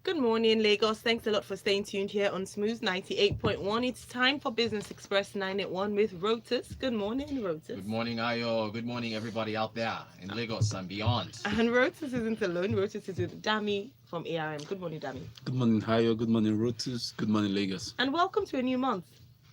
Good morning, Lagos. Thanks a lot for staying tuned here on Smooth 98.1. It's time for Business Express 981 with Rotus. Good morning, Good Rotus. morning, Ayo. Good morning, everybody out there in Lagos and beyond. And Rotus isn't alone. Rotus is with Dami from ARM. Good morning, Dami. Good morning, Hayo. Good morning, Rotus. Good morning, Lagos. And welcome to a new month.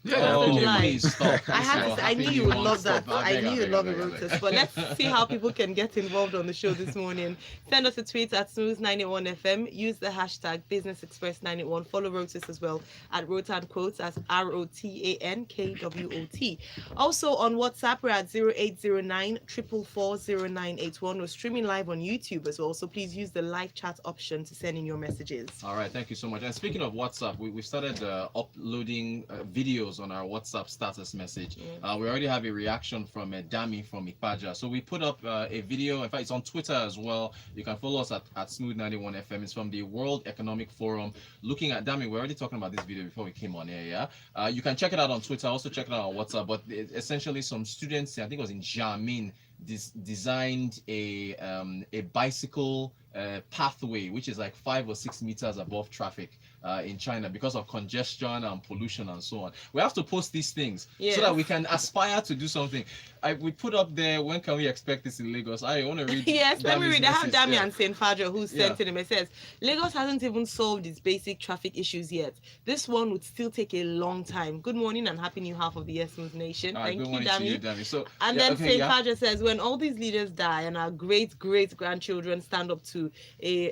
Yeah, 1st happy of new Oh, July. please month. stop. I This had to your say, I happy knew you new would month love that. stuff. I I beg, knew I you'd beg, I love it, beg, I Rotus. But let's see beg. how people can get involved on the show this morning. Send us a tweet at Smooth91FM. Use the hashtag Business Express 981. Follow Rotus as well at Rotan Quotes as ROTANKWOT. Also on WhatsApp, we're at 0809 444 We're streaming live on YouTube as well. So please use the live chat option to send in your messages. All right, thank you so much. And speaking of WhatsApp, we started uploading videos on our WhatsApp status message. We already have a reaction from Dami from Ipaja. So we put up a video. In fact, it's on Twitter as well. You can follow us at Smooth91FM. It's from the World Economic Forum. Looking at Dami, we're already talking about this video before we came on air. Yeah, you can check it out on Twitter. Also check it out on WhatsApp. But essentially, some students, I think it was in Jamin, designed a bicycle pathway which is like 5 or 6 meters above traffic in China because of congestion and pollution and so on. We have to post these things so that we can aspire to do something. We put up there, when can we expect this in Lagos? I want to read. Yes, let me read. I have Dami Yeah. and Saint Fadra who sent in him. It says, Lagos hasn't even solved its basic traffic issues yet. This one would still take a long time. Good morning and happy new half of the Yes Smooth Nation. All right, Thank good you, morning to you, Dami. Dami. So, And yeah, then okay, Saint yeah. Fadra says, when all these leaders die and our great great grandchildren stand up to a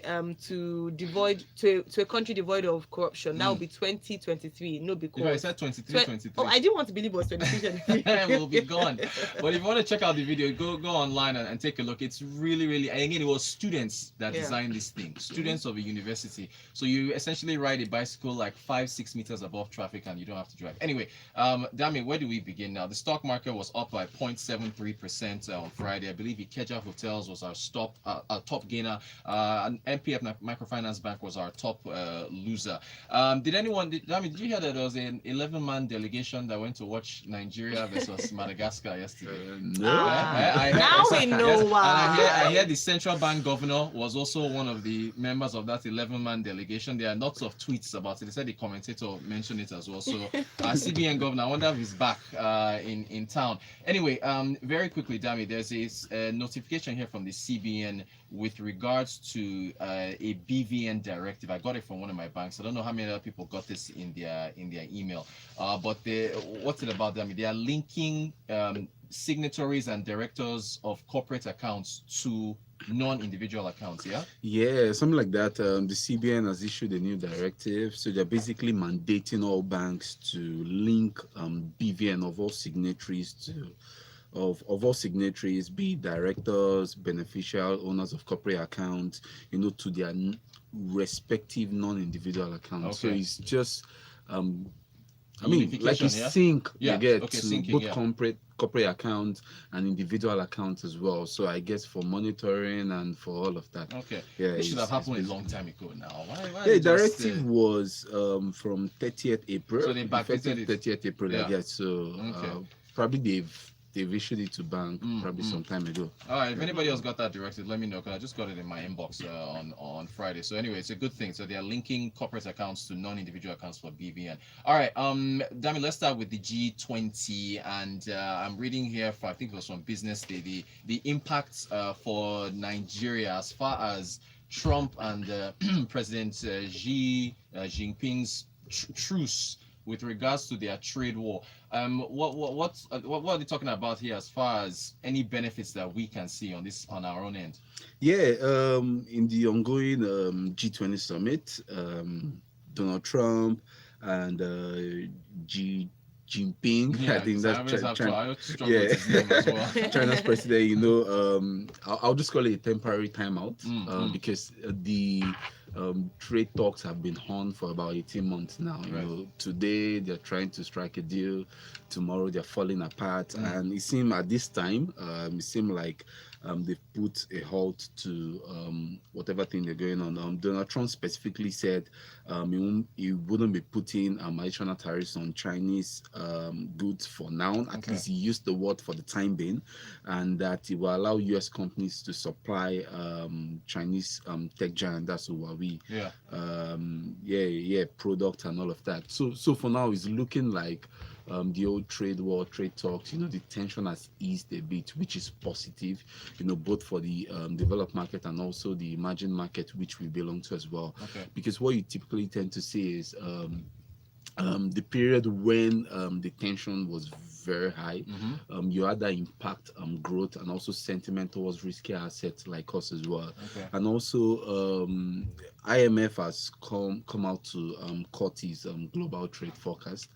country devoid of corruption, that will be 2023. No, If because I said 23, 23. Oh, I didn't want to believe it was 23. We'll be gone. But if you want to check out the video, go online and take a look. It's really, and again, it was students that designed this thing, students of a university. So you essentially ride a bicycle like 5-6 meters above traffic and you don't have to drive. Anyway, Dami, where do we begin now? The stock market was up by 0.73% on Friday. I believe Ikeja Hotels was our top gainer. And MPF Microfinance Bank was our top loser. Dami, did you hear that there was an 11-man delegation that went to watch Nigeria versus Madagascar yesterday? No. Now we know why. And I hear the central bank governor was also one of the members of that 11-man delegation. There are lots of tweets about it. They said the commentator mentioned it as well. So CBN governor, I wonder if he's back in town. Anyway, very quickly, Dami, there's a notification here from the CBN with regards to a BVN directive. I got it from one of my banks. I don't know how many other people got this in their email. But what's it about them? They are linking signatories and directors of corporate accounts to non-individual accounts. Yeah, something like that. The CBN has issued a new directive, so they're basically mandating all banks to link BVN of all signatories all signatories, be directors, beneficial owners of corporate accounts, to their respective non-individual accounts. Okay. So it's just like Unification, you sync Yeah, you get okay, to syncing, both yeah. corporate accounts and individual accounts as well. So I guess for monitoring and for all of that. Okay. Yeah, This should have it's happened a long time ago now. Why Yeah, they just, directive was from 30th April. So they backdated it. 30th April, Yeah. I guess. So Okay. probably they've issued it to bank probably some time ago. All right, if anybody else got that directed, let me know, because I just got it in my inbox on Friday. So anyway, it's a good thing. So they are linking corporate accounts to non-individual accounts for BVN. All right, Dami, let's start with the G20, and I'm reading here I think it was from Business Day, the impacts for Nigeria as far as Trump and President Xi Jinping's truce with regards to their trade war. What are they talking about here as far as any benefits that we can see on our own end? Yeah, in the ongoing G20 summit, Donald Trump and Xi Jinping, Yeah, I think I always that's have to. I struggle with his name as well. China's president. I'll just call it a temporary timeout because the trade talks have been on for about 18 months now. Today they're trying to strike a deal. Tomorrow they're falling apart, and it seemed at this time, it seemed like they've put a halt to whatever thing they're going on. Donald Trump specifically said he wouldn't be putting additional tariffs on Chinese goods for now. At Okay. least he used the word for the time being, and that he will allow U.S. companies to supply Chinese tech giant, that's Huawei, Yeah. product and all of that. So for now, it's looking like the old trade war, trade talks, the tension has eased a bit, which is positive, both for the developed market and also the emerging market, which we belong to as well. Okay. Because what you typically tend to see is the period when the tension was very high, you had that impact growth and also sentiment towards risky assets like us as well. Okay. And also IMF has come out to cut its global trade forecast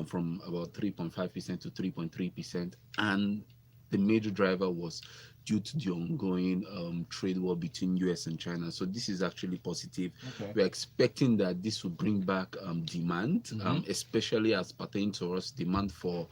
from about 3.5% to 3.3%, and the major driver was due to the ongoing trade war between US and China. So this is actually positive. Okay. We're expecting that this will bring back demand, especially as pertains to us, demand for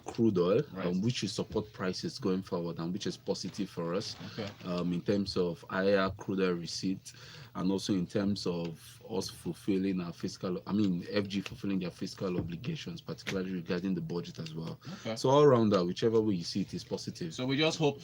crude oil, Right. which will support prices going forward, and which is positive for us Okay. in terms of higher crude oil receipt, and also in terms of us fulfilling our fiscal, FG fulfilling their fiscal obligations, particularly regarding the budget as well. Okay. So all around that, whichever way you see it, is positive. So we just hope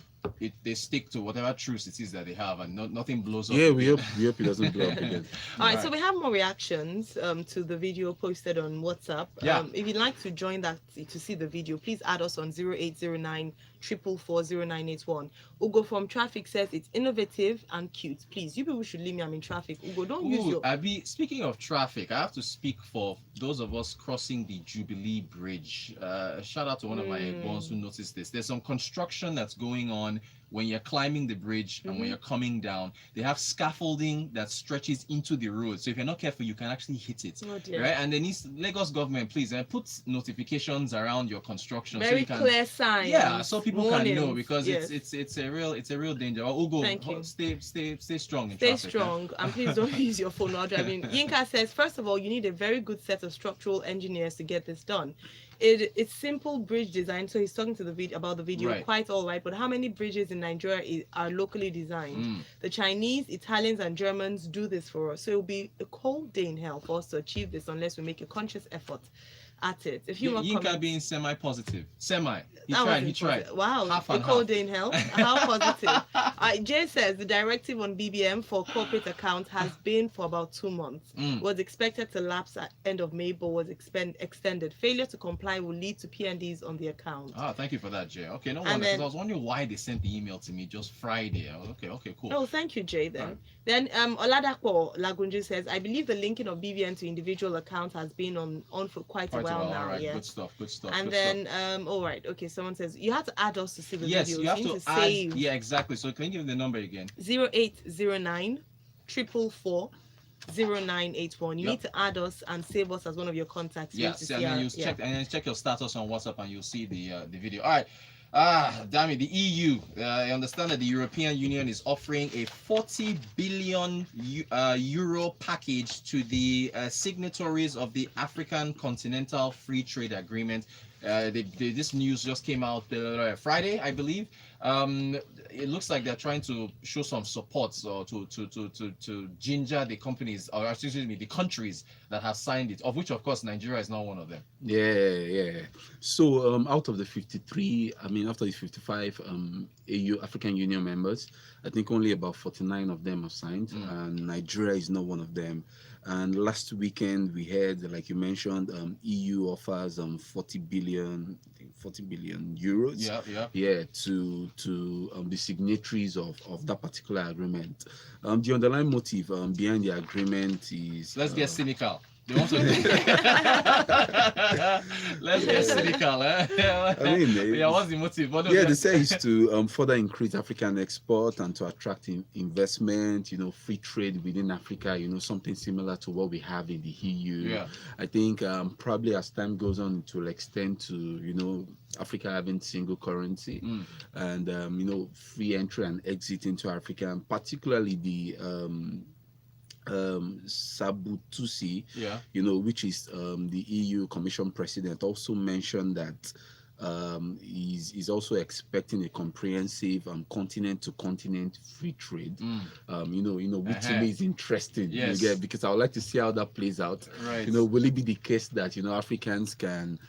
they stick to whatever truce it is that they have, and nothing blows up. Yeah, we again. hope it doesn't blow up again. All right, so we have more reactions to the video posted on WhatsApp. Yeah. If you'd like to join that to see the video, please add us on 0809 4440981. Ugo from traffic says it's innovative and cute. Please, you people should leave me. I'm in traffic. Ugo, don't use Ooh, your. Abby, speaking of traffic, I have to speak for those of us crossing the Jubilee Bridge. Shout out to one of my boss who noticed this. There's some construction that's going on when you're climbing the bridge and when you're coming down. They have scaffolding that stretches into the road. So if you're not careful, you can actually hit it. Oh dear. Right? And then Lagos government, please, put notifications around your construction. Very so you can, clear signs. yeah, so people can know, warnings. because Yes. it's a real danger. Ugo, Thank you. stay strong in Stay traffic. strong, and please don't use your phone while driving. Yinka says, first of all, you need a very good set of structural engineers to get this done. It's simple bridge design. So he's talking to the video about the video, Right. quite all right. But how many bridges in Nigeria are locally designed? The Chinese, Italians, and Germans do this for us. So it'll be a cold day in hell for us to achieve this unless we make a conscious effort at it. A few more Yinka comments. being semi-positive. He That tried. was wow, Half a and cold half. day in hell. How positive. Jay says the directive on BBM for corporate accounts has been for about 2 months. Was expected to lapse at end of May, but was extended. Failure to comply will lead to PNDs on the account. Ah, thank you for that, Jay. Okay, no And wonder. 'Cause then- I was wondering why they sent the email to me just Friday. Okay, cool. Oh, thank you, Jay. Then, Right. then Oladapo Lagunji says, I believe the linking of BVN to individual accounts has been on for quite a while now. All right, Yeah. good stuff. And good then, stuff. all right, okay. Someone says you have to add us to see the Yes, videos. you have need to add. save Yeah, exactly. So can you give me the number again? 0809 0981. You Yep. need to add us and save us as one of your contacts. You need Yes, to and see then our- you yeah. check your status on WhatsApp, and you'll see the video. All right. Damn it, the EU. I understand that the European Union is offering a 40 billion euro package to the signatories of the African Continental Free Trade Agreement. This news just came out Friday, I believe. It looks like they're trying to show some support, so to ginger the companies, or excuse me, the countries that have signed it, of which of course Nigeria is not one of them. Yeah. So out of the 53, after the 55 AU African Union members, I think only about 49 of them have signed, and Nigeria is not one of them. And last weekend we heard, like you mentioned, EU offers 40 billion euros. Yeah. To the signatories of that particular agreement. The underlying motive behind the agreement is Let's get cynical. They want to. Let's get cynical. Yeah. What's the motive? they say is to further increase African export and to attract investment, free trade within Africa, something similar to what we have in the EU. Yeah. I think probably as time goes on, it will extend to, Africa having single currency and, free entry and exit into Africa, and particularly the Sabutusi, which is the EU Commission President, also mentioned that is also expecting a comprehensive continent-to-continent free trade. Which to me is interesting. Yes. You get, because I would like to see how that plays out. Right. Will it be the case that Africans can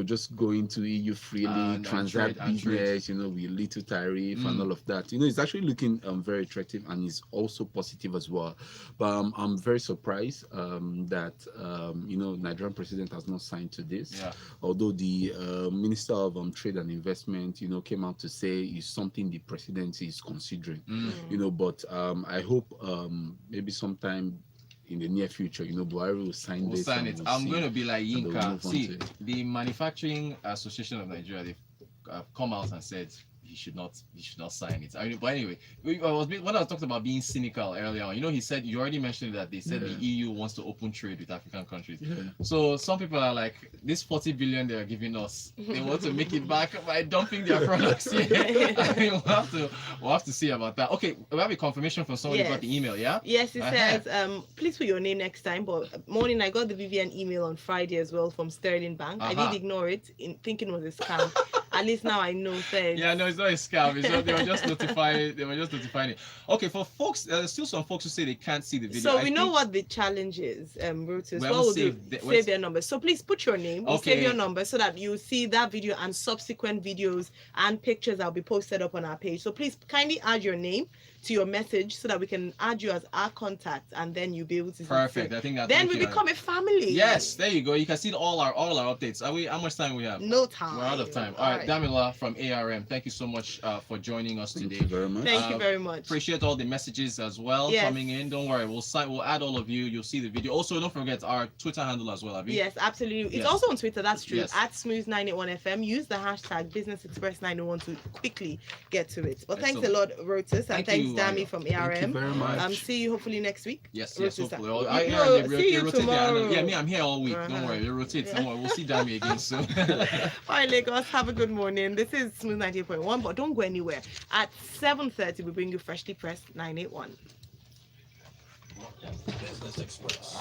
just go into EU freely, transact business, with little tariff and all of that. It's actually looking very attractive, and it's also positive as well. But I'm very surprised that Nigerian president has not signed to this. Yeah. Although the Minister of Trade and Investment, came out to say is something the presidency is considering. But I hope maybe sometime in the near future, Buhari will sign this. I'm going to be like Yinka. See, the Manufacturing Association of Nigeria, they've come out and said he should not sign it. But anyway, when I was talking about being cynical earlier on, he said, you already mentioned that they said the EU wants to open trade with African countries. So some people are like, this 40 billion they are giving us, they want to make it back by dumping their products here. We'll have to see about that. Okay, we have a confirmation from someone who got the email, yeah? Yes, it says, please put your name next time. But morning, I got the Vivian email on Friday as well from Sterling Bank. I did ignore it, thinking it was a scam. At least now I know. Yeah, no, it's not a scam. They were just notifying it. Okay, for folks, there's still some folks who say they can't see the video. So we know what the challenge is, Rotus. What we'll do? Save their number. So please put your name, save your number, so that you see that video and subsequent videos and pictures that'll be posted up on our page. So please kindly add your name to your message so that we can add you as our contact, and then you'll be able to. Perfect. I think that. Then we become a family. Yes, there you go. You can see all our updates. How much time we have? No time. We're out of time. All right, Damila from ARM. Thank you so much for joining us today. Thank you very much. Thank you very much. Appreciate all the messages as well coming in. Don't worry, we'll add all of you. You'll see the video. Also, don't forget our Twitter handle as well, Abby. Yes, absolutely. It's also on Twitter. That's true. At Smooth981FM. Use the hashtag BusinessExpress901 to quickly get to it. But thanks a lot, Rotus, and thanks Dami from ARM. Thank you very much. See you hopefully next week. Yes, Rotus, hopefully. See you tomorrow. Yeah, me, I'm here all week. Don't worry, you rotate. Don't worry. We'll see Dami again soon. All right, Lagos. Have a good morning. This is Smooth 98.1, but don't go anywhere. At 7:30, we bring you freshly pressed 981. Business Express.